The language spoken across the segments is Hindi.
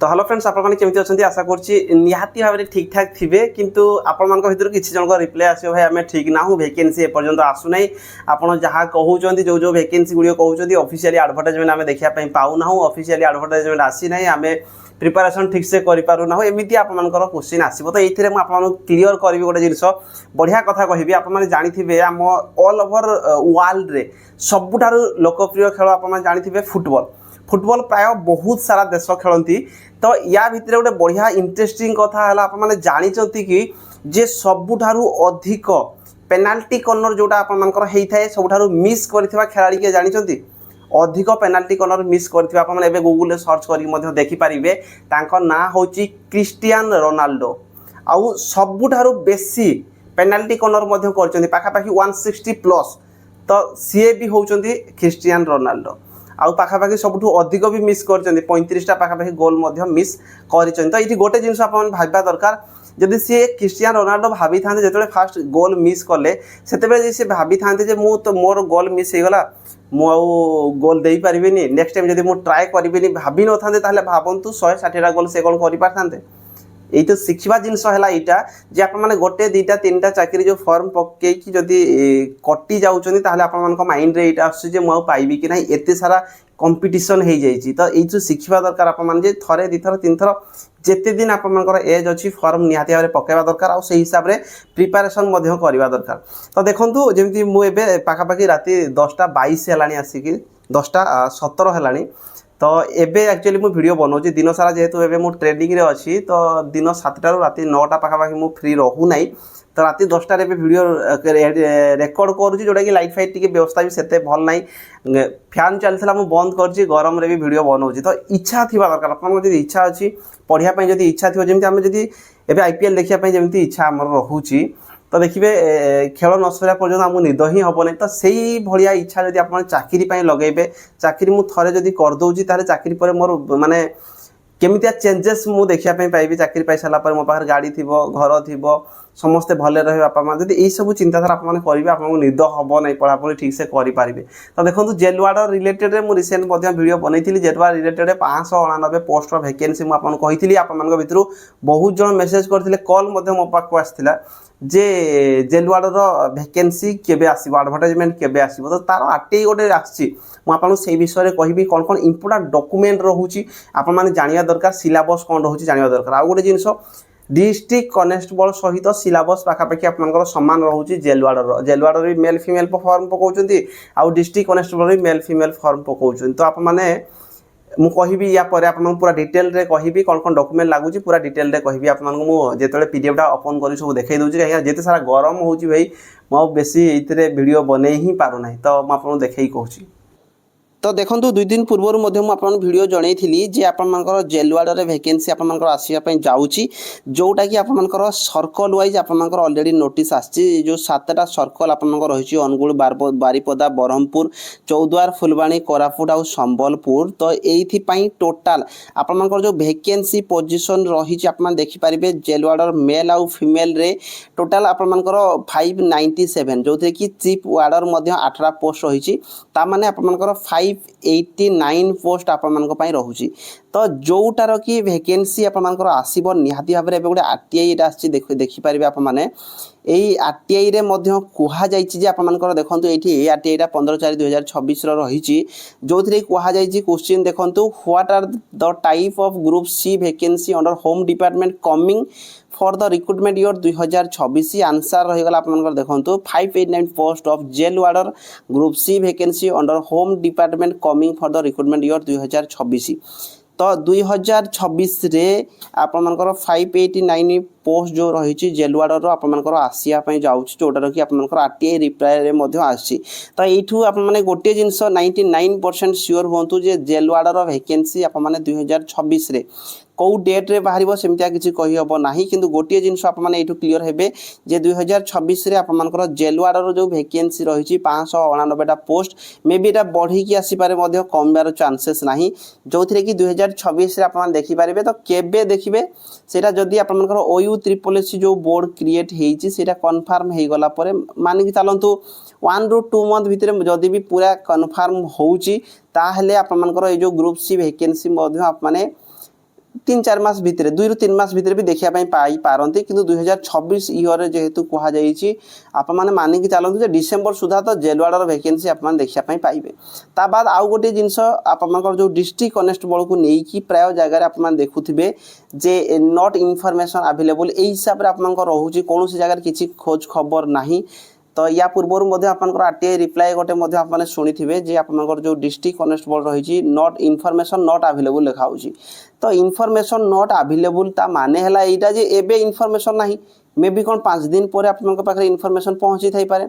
तो हेलो फ्रेंड्स आपने केमती अच्छा आशा करती भाव में ठीक ठाक थे किंतु आपण भर किसी जन रिप्लाई आसो भाई आम ठीक ना हूँ वैकेंसी एपर्यंत आसूना आपड़ जहाँ कहते जो जो वैकेंसी गुड़िक कहते ऑफिशियली एडवर्टाइजमेंट आम देखापी पाऊना ऑफिशियली एडवर्टाइजमेंट आसी ना आम प्रिपारेसन ठीक से करूना एमती आपर क्वेश्चन आसो तो ये मुझे क्लीयर करी गोटे जिनस बढ़िया कथा कहि आपने जानी आम ऑल ओवर वर्ल्ड रे सबुठार लोकप्रिय खेल आप जानी फुटबॉल फुटबॉल प्राय बहुत सारा देश खेलती तो या भितर गोटे बढ़िया इंटरेस्टिंग कथा है आपने जानते कि जे सबुठारु अधिक पेनाल्टी कर्नर जोटा आपर होता है सबुठारु मिस करथिबा खेलाड़ी के जानते अधिक पेनाल्टी कर्नर मिस करथिबा आपने गूगल सर्च कर देखिपारे ना हूँ क्रिस्टियानो रोनाल्डो आउ सबुठारु बेसी पेनाल्टी कर्नर कर पाखापाखि 160+ तो सी भी होउचंती क्रिस्टियानो रोनाल्डो आउ पाखापाखि सबुठू अधिक भी मिस कर 35टा पाखापाखि गोल मिस कर तो ये गोटे जिन भाबा दरकार जदि सी क्रिस्टियानो रोनाल्डो भाभी था जो फास्ट गोल मिस कले से सी भाभी था तो मोर गोल मिस होगला मुझे गोल दे पारि नेक्स्ट टाइम जब मुझे ट्राए करी भाभी न था भावतु 160टा गोल से कौन कर ये तो शिखा जिनस है यहाँ जे आप गोटे 2टा 3टा चाकरी जो फॉर्म पकईकि जदि कटि जाऊँच माइंड रे यहाँ आसुचे मुझे पाइबी कि ना एत सारा कंपटीशन हो जाइए तो ये शिखा दरकार आपने थे 2 थर 3 थर जिते दिन आपर एज अच्छी फॉर्म निहाती भाव में पकेवा दरकार आउ से हिसाब से प्रिपारेसन करवा दरकार तो देखूँ जमी मुझे पाखापाखि राति 10:22 है आसिक 10:17 है तो एबे एक्चुअली मु वीडियो बनाऊँ दिन सारा जेहेतु एबे मु ट्रेनिंग रे अच्छी तो दिन 7टारू राति 9टा पाखापाखि मु फ्री रहू ना तो राति 10टार वीडियो रेकर्ड करुँच जोटा कि लाइट फाइट टी व्यवस्था भी से भल ना फैन चलता मुझे बंद कर गरम रे भी वीडियो बनाऊँ तो इच्छा थी दरकार आप इच्छा अच्छी पढ़ाई जब इच्छा थी जमी आम जब ए आईपीएल देखापी जमी इच्छा आम रोचे तो देखिए खेल न सरिया पर्यटन आमको निद ही हम ना तो से भाया इच्छा जब आप चाकरी लगे चाकरी मुझे थे जब करदे ताले चाकरी पर मोर माने केमितिया चेंजेस मु देखापी पाइबी चाकरी पाई सारापर मो पाखे गाड़ी थी घर थी समस्ते भले रहे बापा माँ जब यही चिंताधारा करेंगे आपको निद हम ना पढ़ापढ़ी ठीक से करेंगे तो देखो जेलवाड़ रिलेटेड मुझे रिसेंट वीडियो बनई जेलवाड़ रिलेटेड 599 पोस्ट वैकेंसी मुझे कही आप भर बहुत जन मेसेज करते कल मो पाक आसाला जे जेलवाड़ वैकेंसी केबे आसीबो एडवर्टाइजमेंट केबे आसीबो तो तार आरटीआई गोटे आसी मुझे विषय में कहि कौन कौन इंपोर्टेंट डॉक्यूमेंट रोचे आपने जाना दरकार सिलेबस कौन रोचे जाना दरकार आउ गोटे जिनस डिस्ट्रिक्ट कनेस्टेबल सहित सिलेबस पाखापाखि आप सामान रोचे जेलवाड़ भी मेल फीमेल फॉर्म पकाउछंती आउ डिस्ट्रिक्ट कनेस्टेबल भी मेल फीमेल फॉर्म पकाउछंती तो आपने मुझे या आपको पूरा डिटेल रे कहि कौन कौन डॉक्यूमेंट लगुच पूरा डिटेल रे कहि आपको जो पीडीएफ पन कर सब देखई दूसरी कहीं जिते सारा गरम हो भाई मुझे बेसी ये वीडियो बन ही पारना तो मुझे देखई कहूँ तो देखो 2 दिन पूर्व मुझे वीडियो जनई जे आपर जेलवाड़ में वैकेंसी आपर आसवाई जाऊँगी जोटा कि आपर सर्कल वाइज आपर अलरेडी नोटिस आसी जो 7टा सर्कल आपर रही अनुगुल बारिपदा ब्रह्मपुर चौद्वार फुलबाणी कोरापुट आउ संबलपुर तो ये टोटाल आपर जो वैकेंसी पोजिशन रही देखिपारे जेलवाड़ मेल आउ फीमेल रे टोटाल आपर 597 जो थे कि चीफ वार्डर 8टा पोस्ट रही ताने आपर 589 पोस्ट आप रोचे तो जोटार कि वैकेंसी आपर आसो निहाती भाव में गोटे आरटीआई आसी देखिपारे आपने यही आरटीआई रे कहुई आपर देखो ये आरटीआई 15/4/2026 रही जो थे कहुई क्वेश्चन देखो what are the type of group C vacancy under home department coming for the recruitment year 2026 answer रहीगला आप देखो 589 post of jail warder group C vacancy under home department coming for the recruitment year 2026 तो 2026 रे आपर 589 पोस्ट जो रही जेलवाड़ आपर आसापी जाऊँ जोटार कि आप आरटीआई रिप्लाई आसी तो यू आप गोटे जिन 99% सियोर हूँ जे जेलवाड़ वैकेंसी आप 2026 रे कौ डेट रे बाहर सेमतिया किसी कहीहब ना कि गोटे जिनस आपने क्लीयर हे जे 2026 रे आपर जेलवाड़ जो वैकेंसी रही 589टा पोस्ट मे बी एटा बढ़ी आसीपारे कमबार चांसेस ना जो थे कि 2026 रे आप देखिपारे तो केबे देखिए सेटा जदि आपर ओयू ट्रिपल जो बोर्ड क्रिएट होता कन्फर्म हो गला मानिक चलतु 1 ରୁ 2 मंथ भितर जदि भी पूरा कन्फर्म होची ताहले आपर जो ग्रुप सी वैकेंसी आपने तीन-चार मास भितर 2 ରୁ 3 मास भितर भी देखिया पाई पारंती किंतु 2026 इयर जेहेतु कहा जाइछि आप माने मानिक चलतु जे डिसेंबर सुधा तो जेलवाड़र वैकेंसी आप माने देखिया पाइबे। ता बाद आउ गोटे जिनस आप मानकर जो डिस्ट्रिक्ट कनेस्टेबल को नेकी प्राय जगह आप माने देखुथिबे जे नॉट इनफॉरमेशन अवेलेबल ए हिसाब रे आप मानकर रहउछि कोनोसी जगह किछि खोज खबर नाही। तो या पूर्वर मध्य आपनकर आरटीआई रिप्लाई गोटे मध्य आप माने सुनिथिबे जे आपनकर जो डिस्ट्रिक्ट कनेस्टेबल रहिछि नॉट इनफॉरमेशन नॉट अवेलेबल लिखा होछि। तो इनफॉरमेशन नॉट अवेलेबल ता माने हला एटा जे एबे इनफॉरमेशन नाही मे बी कोन 5 दिन पर आपनकर पाखरे इनफॉरमेशन पहुंची थाई पारे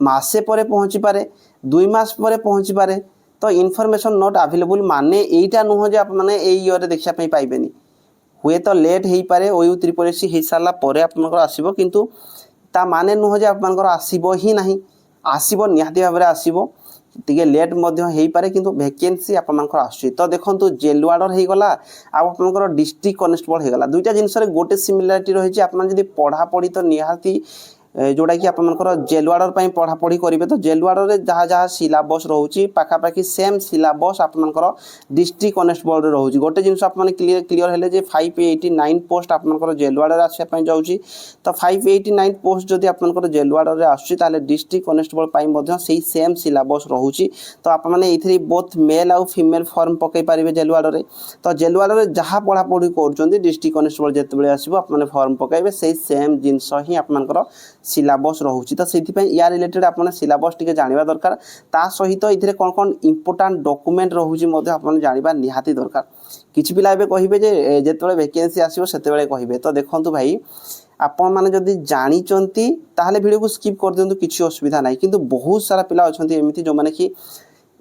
मासे परे पहुंची पारे 2 मास परे पहुंची पारे। तो इनफॉरमेशन नॉट अवेलेबल माने एटा नुह जे आप माने ए ईयर रे देखिया पई पाइबेनी हुए तो लेट हेई पारे ओयू त्रिपरेसी हेई साला परे आपनकर आसीबो किंतु ता माने नुह जे आपनकर आसीबो ही नाही आसीबो निहाती भाबरे आसीबो टिके लेट मध्य हेई पारे किंतु वैकेंसी आपनकर आसी। तो देखंतु जेलवार्डर हेई गला आ आपनकर डिस्ट्रिक्ट कनेस्टेबल हेई गला दुईटा जिंस रे गोटे सिमिलारिटी रहिछि आपन जदी पढा पढी तो निहाती जोड़ा कि आपनकर जेलवार्डर पई पढा पढी करिवे तो जेलवार्डर रे जहा जहा सिलेबस रहउछि पाखा पाखी सेम सिलेबस आपनकर डिस्ट्रिक्ट कनेस्टेबल रे रहउछि। गोटे जिंस आपन क्लियर हेले जे 589 पोस्ट आपनकर जेलवार्डर आसे पई जाउछि। तो 589 पोस्ट जदी आपनकर जेलवार्डर रे आछि ताले डिस्ट्रिक्ट कनेस्टेबल पई मध्य सेही सेम सिलेबस रहउछि। तो आप माने एथि बोथ मेल आ फीमेल फॉर्म पकई पारिबे जेलवार्डर रे। तो जेलवार्डर रे जहा पढा पढी करछन्ती डिस्ट्रिक्ट कनेस्टेबल जेते बेले आसीबो आप माने फॉर्म पकाइबे सेही सेम जिंस ही आपनकर सिलेबस रहउछि। तो सेति पई या रिलेटेड आपन सिलेबस टिके जानिबा दरकार ता सहित इथिरे कोन कोन इंपोर्टेंट डॉक्यूमेंट रहउछि मध्य आपन जानिबा निहाती दरकार। किछि पिला एबे कहिबे जे जेतेबेले वैकेंसी आसीबो सेतेबेले कहिबे। तो देखंतु भाई आपण माने जदी जानि चंती ताहले वीडियो को स्किप कर दियंतु किछि असुविधा नाही किंतु बहुत सारा पिला अछंती एमिति जो माने कि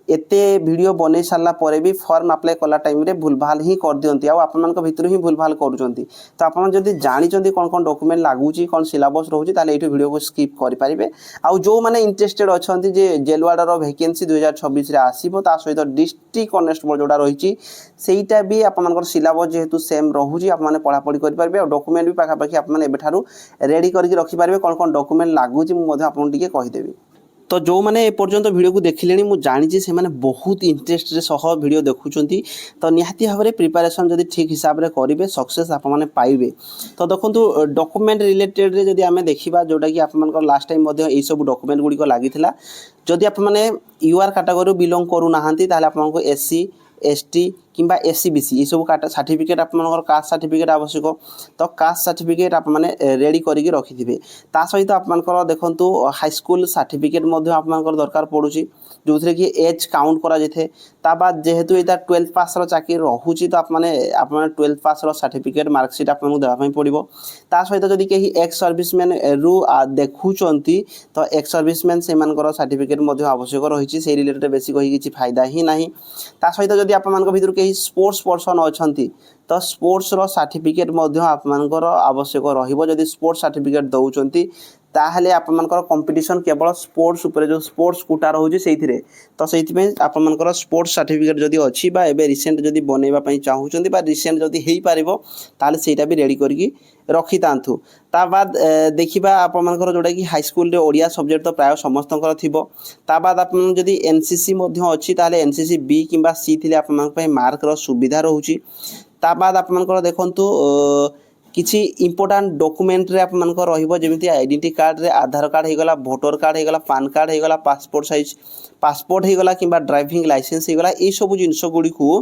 एते वीडियो बनै सारला परे भी फॉर्म अप्लाई कला टाइम रे भूलभाल ही कर दियंती आ आपन मानक भितर ही भूलभाल करूचंती। तो आपन जदी जानि चंती कोन कोन डॉक्यूमेंट लागुची कोन सिलेबस रहउची ताले एठी वीडियो को स्किप करि परिबे। आ जो माने इंटरेस्टेड अछंती जे जेलवार्डर वैकेंसी 2026 रे आसीबो ता सहित डिस्ट्रिक्ट कनेस्टेबल जोडा रहिची सेईटा भी आपन मानकर सिलेबस जेहेतु सेम रहउची आप माने पढा पढी करि परिबे आ डॉक्यूमेंट भी पाखा पाखी आप माने एबेठारु रेडी करके रखि परिबे कोन कोन डॉक्यूमेंट लागुची मु मधे आपन टिके कहि देबी। तो जो मैंने एपर्यंत वीडियो को देखिले मुझे जानी से मैंने बहुत इंटरेस्ट सह वीडियो देखुंती। तो निहाती भाव में प्रिपरेशन जब ठीक हिसाब से करेंगे सक्सेस आप पाइबे। तो देखो डॉक्यूमेंट रिलेटेड जब आम देखा जोटा कि आप लास्ट टाइम यही सब डॉक्यूमेंट गुड़िक लगी जदि आप यूआर कैटेगरी बिलोंग करूना आपको एससी एसटी किंबा एससी बीसी ये सब सर्टिफिकेट आपनकर कास्ट सर्टिफिकेट आवश्यक। तो कास्ट सर्टिफिकेट आप माने रेडी करके रखिथिबे ता सहित आपनकर देखंतु हाई स्कूल सर्टिफिकेट मध्ये आपनकर दरकार पड़ुची जो थरे कि एज काउंट करा जेथे। ता बाद जेहेतु एटा 12th पास रो चाकरी रहूची तो आप माने 12th पास रो सर्टिफिकेट मार्कशीट आपन देबा पई पड़िबो। ता सहित जदी केही एक्स सर्विसमैन रु देखुचंती तो एक्स सर्विसमैन से मानकर सर्टिफिकेट मध्ये आवश्यक रहिची से रिलेटेड बेसी कहि किछि फायदा ही नाही। ता सहित जदी आप मानक भितर केही स्पोर्ट्स पर्सन अछंती तो स्पोर्ट्स रो सर्टिफिकेट मध्ये आप मानकर आवश्यक रहिबो। जदी स्पोर्ट्स सर्टिफिकेट दउचंती ताहले आप मानकर कंपटीशन केवल स्पोर्ट्स ऊपर जो स्पोर्ट्स कोटा रहउची सेइथिरे। तो सेइथि पे आप मानकर स्पोर्ट्स सर्टिफिकेट जदी अछि बा एबे रिसेंट जदी बनेबा पई चाहुचंती बा रिसेंट जदी हेई पारिबो ताहले सेटा भी रेडी करके रखी तांथु। ता बाद देखिबा आप मानकर जोडा कि हाई स्कूल रे ओडिया सब्जेक्ट तो प्राय समस्तंकर थिबो। ता बाद आप जदी एनसीसी मध्ये अछि ताहले एनसीसी बी किंबा सी थिले आप मान पई मार्क रो सुविधा रहउची। ता बाद आप मानकर देखंतु किछि इंपोर्टेंट डॉक्यूमेंट रे आप मानकर रहिबो जेमिति आइडेंटिटी कार्ड रे आधार कार्ड हे गला वोटर कार्ड हे गला पान कार्ड हे गला पासपोर्ट साइज पासपोर्ट हे गला किंबा ड्राइविंग लाइसेंस हे गला ए सब जिंस गुडी को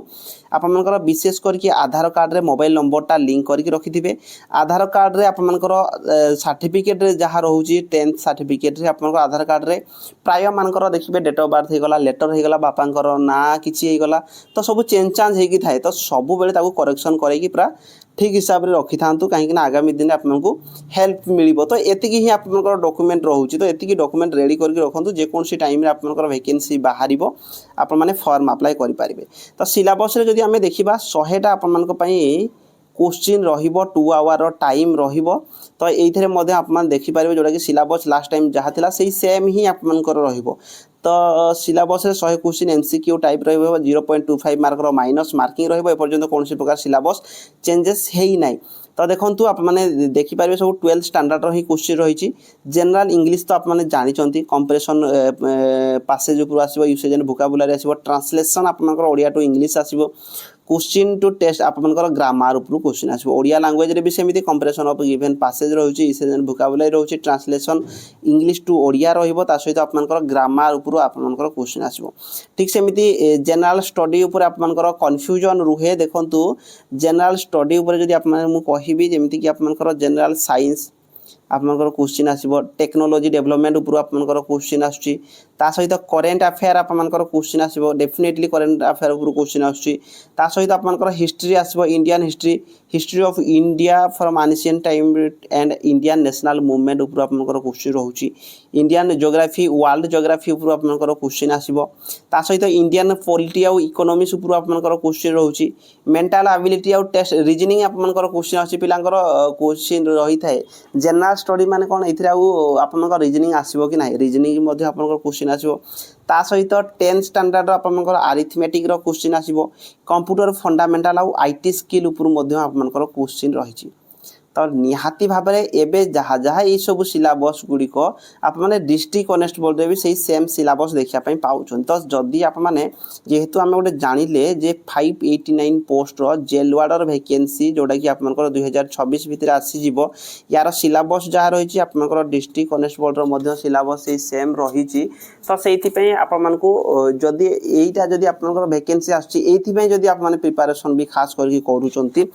आप मानकर विशेष करके आधार कार्ड रे मोबाइल नंबर ता लिंक करके रखिथिबे। आधार कार्ड रे आप मानकर सर्टिफिकेट रे जहा रहउची 10th सर्टिफिकेट रे आप मानकर आधार कार्ड रे प्राय मानकर देखिबे डेट ऑफ बर्थ हे गला लेटर हे गला बापांकर ना किछि हे गला तो सब चेंज चांज हे कि थाए। तो सब बेले ताको करेक्शन करे कि पूरा ठीक हिसाब रे रखि थांतु कहीं आगामी दिन आपको हेल्प मिलिबो। तो एतिकी ही आपनकर डॉक्यूमेंट रहउची तो एतिकी डॉक्यूमेंट रेडी करके रखंतु जे कोनसी टाइम रे आपनकर वैकेंसी बाहरिबो आप माने फॉर्म अप्लाई करि पारिबे। तो सिलेबस रे जदी हमें देखिबा 100 टा आपनकर पई क्वेश्चन रहिबो 2 आवर टाइम रहिबो। तो एइथरे मध्ये आपन देखि पारिबे जोडा कि सिलेबस लास्ट टाइम जहा थिला सेही सेम ही आपनकर रहिबो। तो सिलेबस रे 100 क्वेश्चन एमसीक्यू टाइप रहिबो 0.25 मार्क रो माइनस मार्किंग रहिबो। ए पर्यंत कोनसी प्रकार सिलेबस चेंजेस हेई नाही। तो देखंतु आप माने देखि पारिबे सब 12th स्टैंडर्ड रो ही क्वेश्चन रहिची। जनरल इंग्लिश तो आप माने जानि चंती कंप्रेशन पासेज ऊपर आसीबो यूसेज एंड वोकाबुलरी आसीबो ट्रांसलेशन आपनकर ओडिया टू इंग्लिश आसीबो क्वेश्चन टू टेस्ट आपनकर ग्रामर उपरु क्वेश्चन आसबो ओडिया लैंग्वेज रे भी सेमिति कंपैरिजन ऑफ गिवन पैसेज रहउची इसेंशियल वोकैबुलरी रहउची ट्रांसलेशन इंग्लिश टू ओडिया रहइबो ता सहित आपनकर ग्रामर उपरु आपनकर क्वेश्चन आसबो ठीक सेमिति जनरल स्टडी ऊपर आपनकर कंफ्यूजन रुहे देखंतु जनरल स्टडी ऊपर जदि आपन मु कहिबी जेमिति कि आपनकर जनरल साइंस आपनकर क्वेश्चन आसीबो टेक्नोलॉजी डेवलपमेंट ऊपर आपनकर क्वेश्चन आछी ता सहित करेंट अफेयर आपनकर क्वेश्चन आसीबो डेफिनेटली करेंट अफेयर ऊपर क्वेश्चन आछी ता सहित आपनकर हिस्ट्री आसीबो Indian history of India from ancient time and Indian national movement ऊपर आपनकर क्वेश्चन रहउची इंडियन ज्योग्राफी वर्ल्ड ज्योग्राफी ऊपर आपनकर क्वेश्चन आसीबो ता सहित इंडियन पॉलिटी और इकोनॉमिक्स ऊपर आपनकर क्वेश्चन रहउची मेंटल एबिलिटी और टेस्ट रीजनिंग आपनकर क्वेश्चन आछी पिलांकर क्वेश्चन रही थाए जनरल स्टडी माने कोन इथरा आपनकर रीजनिंग आसीबो कि नाही रीजनिंग मध्ये आपनकर क्वेश्चन आसीबो ता सहित 10th स्टैंडर्ड आपनकर अरिथमेटिक रो क्वेश्चन आसीबो कंप्यूटर फंडामेंटल और आईटी स्किल ऊपर मध्ये आपनकर क्वेश्चन रहिछि तो निहाती भाव में एवं जहाँ जहाँ ये सब सिलेबस गुड़िक आप डिस्ट्रिक्ट कनेस्टेबल भी सही सेम सिलेबस देखापी पाँच तो जदि आप जेहेतु आम गोटे जानिले जे 589 पोस्टर जेल वार्डर वैकेंसी जोटा कि आप 2026 भितर आसीज यार सिलेबस जहाँ रही आप डिस्ट्रिक्ट कनेस्टेबल सिलेबस से सेम रही तो से आपदी यहीटा जदि आप वैकेंसी आसती आप प्रिपारेसन भी खास करके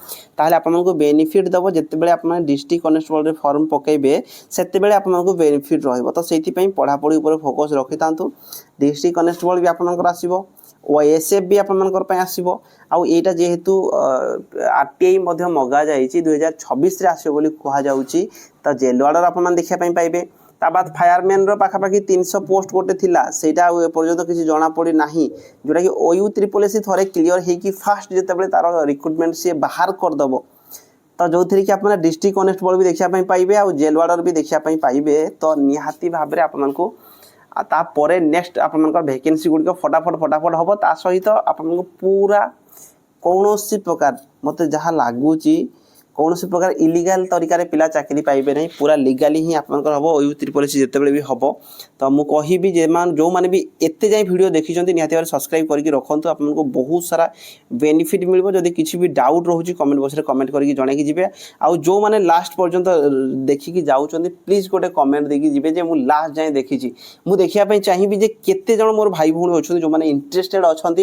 आपको बेनिफिट दब जिते आप डिस्ट्रिक्ट कनेस्टेबल फॉर्म पकेबे से आपको बेनिफिट रहिबो तो से पढ़ापढ़ी उपर फोकस रखि था डिस्ट्रिक्ट कनेस्टेबल भी आपनकर आसीबो ओएसएफ भी आपनकर आसीबो आउ एटा जेहेतु आरटीआई मध्य मगा जाइछि 2026 रे आसीबो बोली कहा जाउछि तो जेल वार्डर आपन देखिया पई पाइबे ता बाद फायरमैन रो पाखापाखि 300 पोस्ट गोटे थिला सेटा एपर्यंत किसी जना पड़ी नाही जोटा कि ओयू ट्रिपल थरे क्लियर हे कि फास्ट जेतेबेले तार रिक्रुटमेंट से बाहर कर दबो तो जो थी कि आप डिस्ट्रिक्ट कनेस्टेबल भी देखिया पाइबे आ जेल वार्डर भी देखिया पाइबे तो निहाती भाव में आपको तापर नेक्स्ट आपनकर वैकेंसी गुड़िक फटाफट हम ता सहित आपको पूरा कौन प्रकार मत जहाँ लगुच कौन प्रकार इलीगल तरीका पिला चाकरी पाइबे नहीं पूरा लीगाली ही आपनकर हम ओयू ट्रिपल एस जितेबाला भी हम तो मुझे कहबी जो मैंने भी एते जाए वीडियो देखी निहाती भाव सब्सक्राइब करके रखु आपको बहुत सारा बेनिफिट मिल जदि किसी भी डाउट रोचे कमेंट बॉक्स में कमेंट करके जनईकि जी आउ जो मैंने लास्ट पर्यंत देखिकी जाऊँच प्लीज गोटे कमेंट देकी जी जे मुझे लास्ट जाए देखी मुझे देखापी चाहिए जे केते जन मोर भाई भौणी अच्छा जो मैंने इंटरेस्टेड अच्छा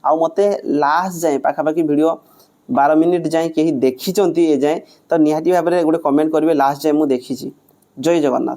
आउ मते लास्ट जाए पाखापाखि वीडियो 12 मिनिट जाए कहीं देखी ए जाए तो निहाती भाव में गोटे कमेंट करेंगे लास्ट जाए मुझे देखी जय जगन्नाथ।